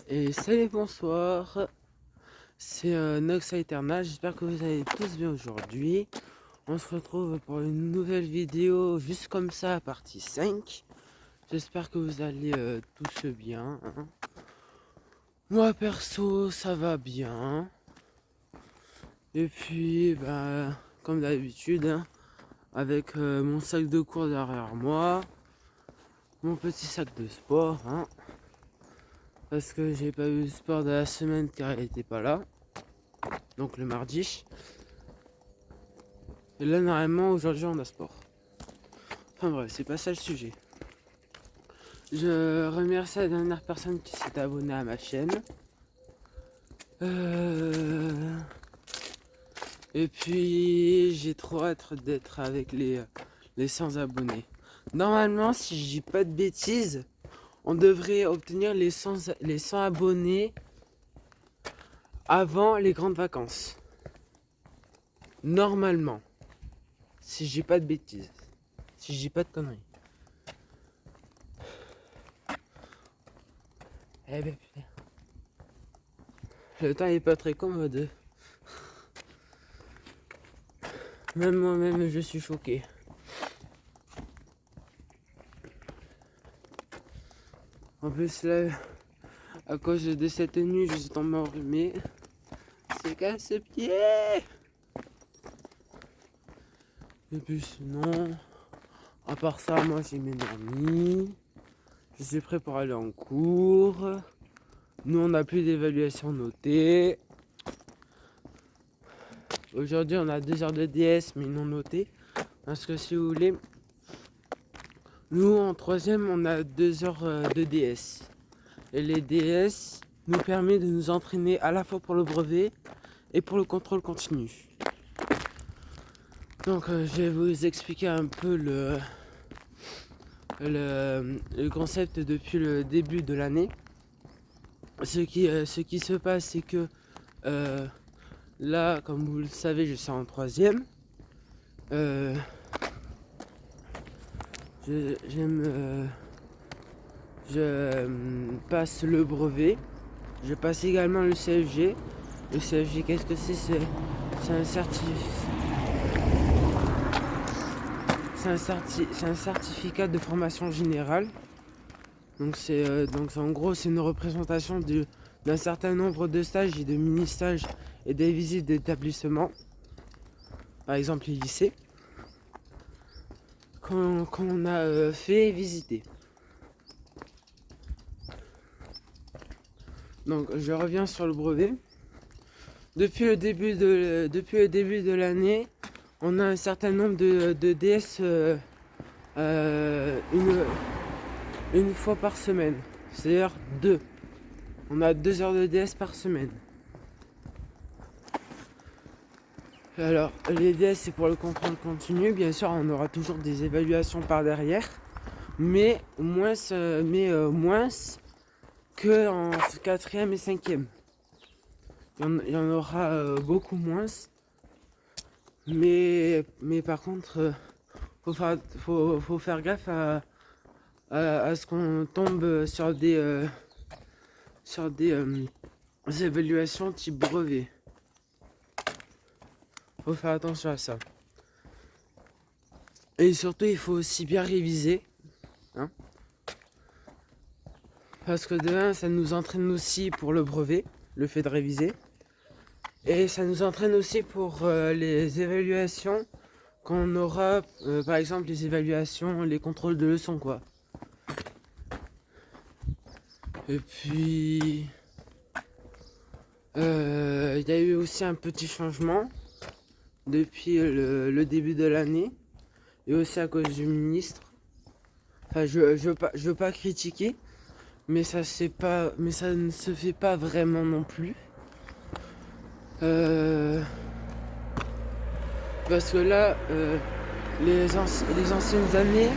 Et salut, bonsoir, c'est Nox Eternal, j'espère que vous allez tous bien aujourd'hui. On se retrouve pour une nouvelle vidéo juste comme ça, partie 5. J'espère que vous allez tous bien, hein. Moi perso, ça va bien. Et puis, comme d'habitude, hein, avec mon sac de cours derrière moi, mon petit sac de sport, hein, parce que j'ai pas eu de sport de la semaine car elle était pas là, donc le mardi. Et là, normalement, aujourd'hui, on a sport. Enfin bref, c'est pas ça le sujet. Je remercie la dernière personne qui s'est abonnée à ma chaîne. Et puis, j'ai trop hâte d'être avec les 100 abonnés. Normalement, si je dis pas de bêtises, on devrait obtenir les 100 abonnés avant les grandes vacances. Normalement. Si je dis pas de bêtises. Si je dis pas de conneries. Eh ben putain. Le temps est pas très commode. Même moi-même, je suis choqué. En plus, là, à cause de cette nuit, je suis tombé enrhumé. C'est casse-pied. Et puis sinon, à part ça, moi j'ai mes amis. Je suis prêt pour aller en cours. Nous, on n'a plus d'évaluation notée. Aujourd'hui, on a 2 heures de DS, mais non notées. Parce que si vous voulez, nous, en troisième, on a 2 heures de DS. Et les DS nous permettent de nous entraîner à la fois pour le brevet et pour le contrôle continu. Donc, je vais vous expliquer un peu le concept depuis le début de l'année. Ce qui se passe, c'est que là, comme vous le savez, je suis en troisième. Je passe le brevet. Je passe également le CFG. Le CFG, qu'est-ce que c'est? C'est un certificat de formation générale. Donc en gros, c'est une représentation d'un certain nombre de stages et de mini-stages et des visites d'établissement. Par exemple les lycées qu'on a fait visiter. Donc je reviens sur le brevet. Depuis le début de l'année, on a un certain nombre de DS une fois par semaine. C'est-à-dire 2. On a 2 heures de DS par semaine. Alors, les DS, c'est pour le contrôle continu. Bien sûr, on aura toujours des évaluations par derrière. Mais moins que en 4e et 5e. Il y en aura beaucoup moins. Mais par contre, faut faire gaffe à ce qu'on tombe sur des évaluations type brevet. Faut faire attention à ça. Et surtout, il faut aussi bien réviser. Hein, parce que de 1, ça nous entraîne aussi pour le brevet, le fait de réviser. Et ça nous entraîne aussi pour les évaluations qu'on aura, par exemple les évaluations, les contrôles de leçons, quoi. Et puis, il y a eu aussi un petit changement depuis le début de l'année, et aussi à cause du ministre. Enfin, je veux pas critiquer, mais ça ne se fait pas vraiment non plus. Parce que là, les anciennes années,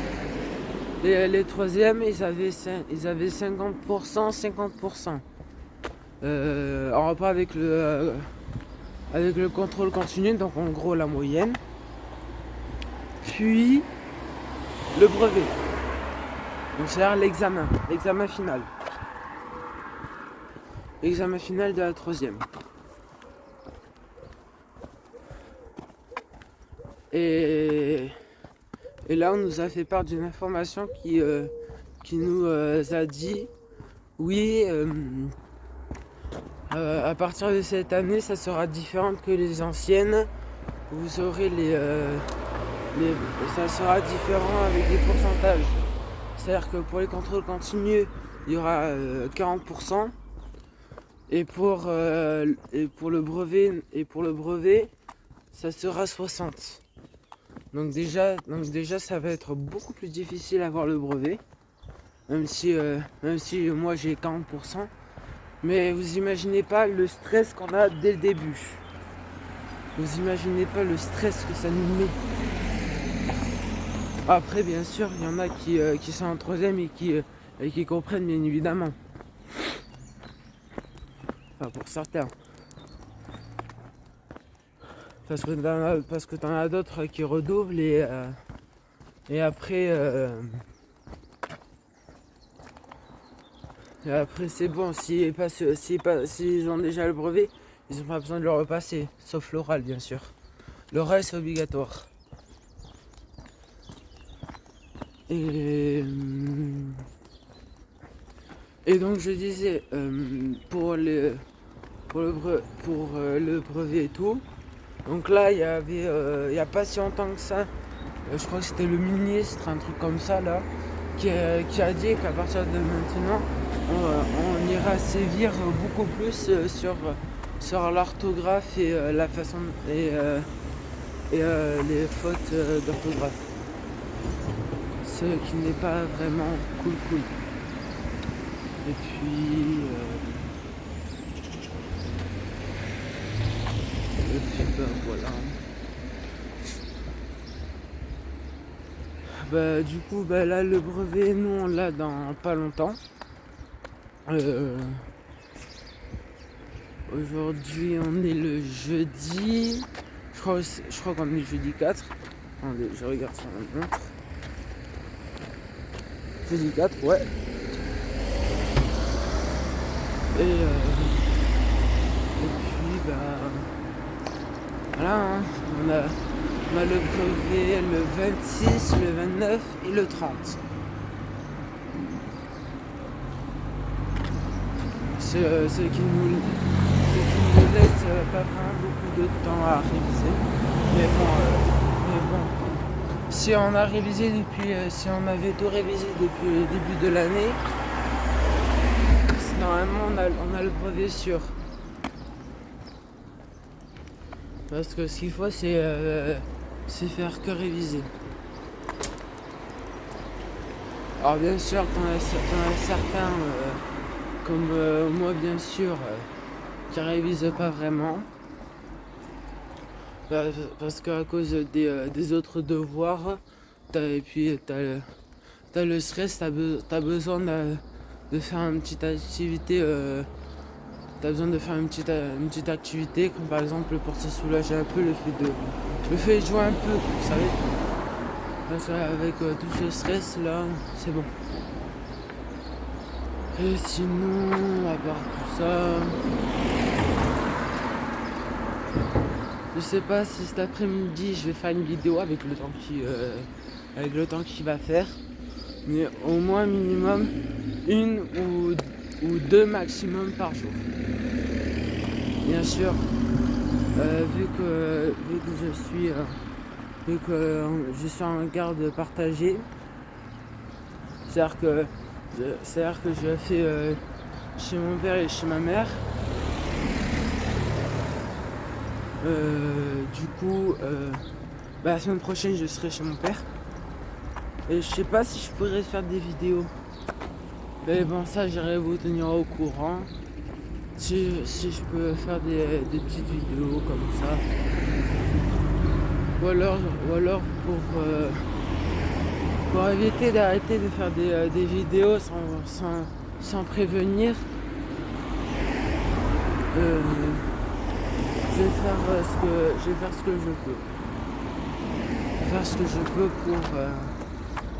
les troisièmes, ils avaient 50%, 50%. En rapport avec le contrôle continu, donc en gros la moyenne. Puis le brevet. Donc c'est-à-dire l'examen final. examen final de la 3e. Et là, on nous a fait part d'une information qui nous a dit, oui, à partir de cette année, ça sera différent que les anciennes. Vous aurez ça sera différent avec les pourcentages. C'est-à-dire que pour les contrôles continus, il y aura 40%. Et pour le brevet, ça sera 60%. Donc déjà, ça va être beaucoup plus difficile à avoir le brevet. Même si moi j'ai 40%. Mais vous imaginez pas le stress qu'on a dès le début. Vous imaginez pas le stress que ça nous met. Après, bien sûr, il y en a qui sont en 3e et qui comprennent, bien évidemment. Enfin, pour certains. Parce que t'en as d'autres qui redoublent et après c'est bon. S'ils ont déjà le brevet, ils n'ont pas besoin de le repasser, sauf l'oral, bien sûr. L'oral, c'est obligatoire. Et donc je disais, pour le brevet et tout. Donc là, il y a pas si longtemps que ça, je crois que c'était le ministre, un truc comme ça là, qui a dit qu'à partir de maintenant, on ira sévir beaucoup plus sur l'orthographe et la façon et les fautes d'orthographe. Ce qui n'est pas vraiment cool. Et puis voilà. Du coup, là, le brevet, nous, on l'a dans pas longtemps. Aujourd'hui, on est le jeudi. Je crois qu'on est le jeudi 4. Attendez, je regarde sur ma montre. Jeudi 4, ouais. Et puis, voilà, hein, on a le brevet le 26, le 29 et le 30. Ce qui nous laisse pas vraiment beaucoup de temps à réviser. Mais bon, si on a révisé si on avait tout révisé depuis le début de l'année, normalement on a le brevet sûr. Parce que ce qu'il faut, c'est faire que réviser. Alors bien sûr, t'en as certains, comme moi bien sûr, qui révisent pas vraiment. Parce qu'à cause des autres devoirs, t'as le stress, t'as besoin de faire une petite activité. T'as besoin de faire une petite activité, comme par exemple pour se soulager un peu le fait de jouer un peu, vous savez. Parce qu'avec tout ce stress là, c'est bon. Et sinon, à part tout ça, je sais pas si cet après-midi je vais faire une vidéo avec le temps qu'il va faire, mais au moins minimum une ou deux maximum par jour. Bien sûr, vu que je suis en garde partagée, c'est-à-dire que je fais chez mon père et chez ma mère. Du coup, la semaine prochaine je serai chez mon père. Et je sais pas si je pourrais faire des vidéos. Mais bon, ça j'irai vous tenir au courant. Si je peux faire des petites vidéos comme ça. Ou alors pour éviter d'arrêter de faire des vidéos sans prévenir. Je vais faire ce que je peux. Je vais faire ce que je peux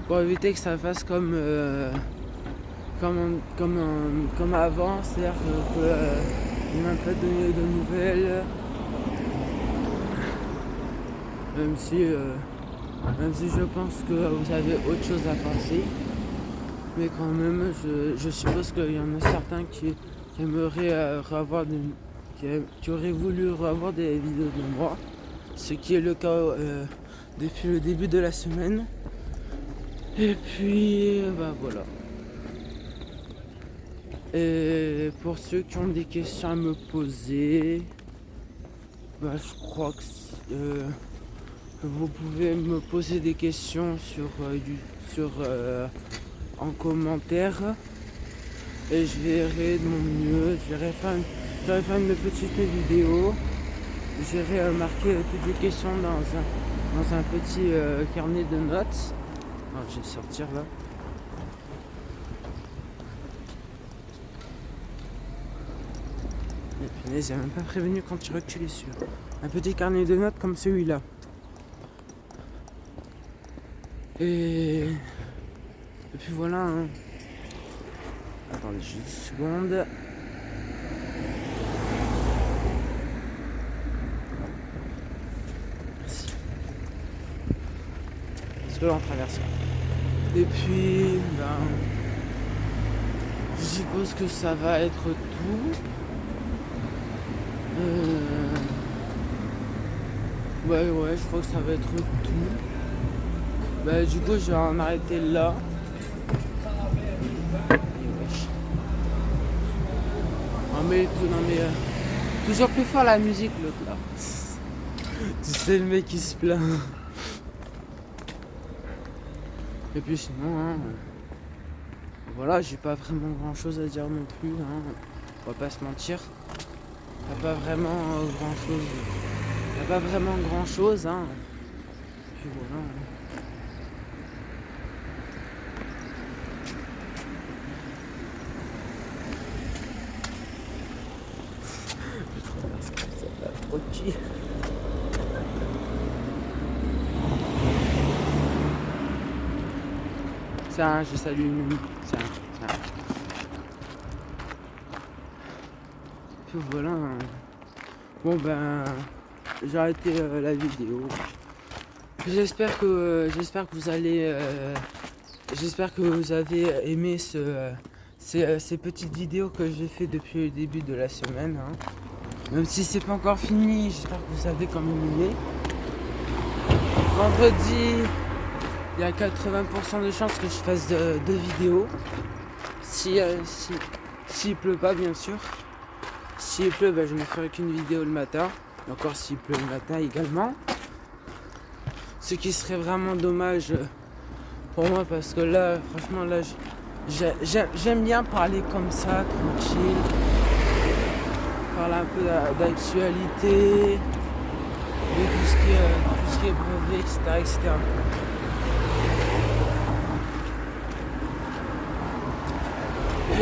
pour éviter que ça fasse comme comme avant, c'est-à-dire qu'il ne m'a pas donné de nouvelles, même si je pense que vous avez autre chose à penser, mais quand même, je suppose qu'il y en a certains qui aimeraient qui auraient voulu revoir des vidéos de moi, ce qui est le cas depuis le début de la semaine. Et puis, bah voilà. Et pour ceux qui ont des questions à me poser, bah, je crois que vous pouvez me poser des questions en commentaire et je verrai de mon mieux. Je vais faire une petite vidéo. J'irai marquer toutes les questions dans un petit carnet de notes. Alors, je vais sortir là. Et punaise, j'ai même pas prévenu quand tu recules sur un petit carnet de notes comme celui-là. Et puis voilà. Hein. Attendez juste une seconde. Merci. Parce que là on traverse. Et puis, je suppose que ça va être tout. Ouais, je crois que ça va être tout. Bah, du coup, je vais en arrêter là. Non mais toujours plus fort la musique, l'autre là. Tu sais, le mec qui se plaint. Et puis sinon, hein, voilà, j'ai pas vraiment grand chose à dire non plus. Hein. On va pas se mentir. Y a pas vraiment grand chose. Y a pas vraiment grand chose. Hein. Et puis voilà. Hein. Ok. Ça, je salue Mimi. Ça. Puis voilà. Bon ben, j'ai arrêté la vidéo. J'espère que vous allez. J'espère que vous avez aimé ces petites vidéos que j'ai fait depuis le début de la semaine. Hein. Même si c'est pas encore fini, j'espère que vous avez quand même aimé. Vendredi, il y a 80% de chances que je fasse deux vidéos. S'il pleut pas, bien sûr. S'il pleut, ben, je ne ferai qu'une vidéo le matin. Encore s'il pleut le matin également. Ce qui serait vraiment dommage pour moi parce que là, franchement, là, j'aime bien parler comme ça, tranquille. Parler un peu d'actualité, de tout ce qui est brevet, etc.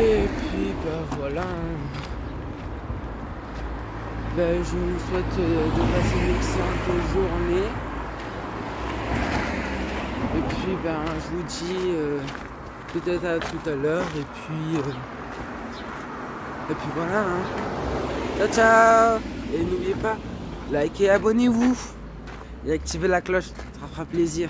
Et puis, bah voilà. Ben, je vous souhaite de passer une excellente journée. Et puis, ben, je vous dis peut-être à tout à l'heure. Et puis voilà. Hein. Ciao, ciao. Et n'oubliez pas, likez, abonnez-vous. Et activez la cloche, ça fera plaisir.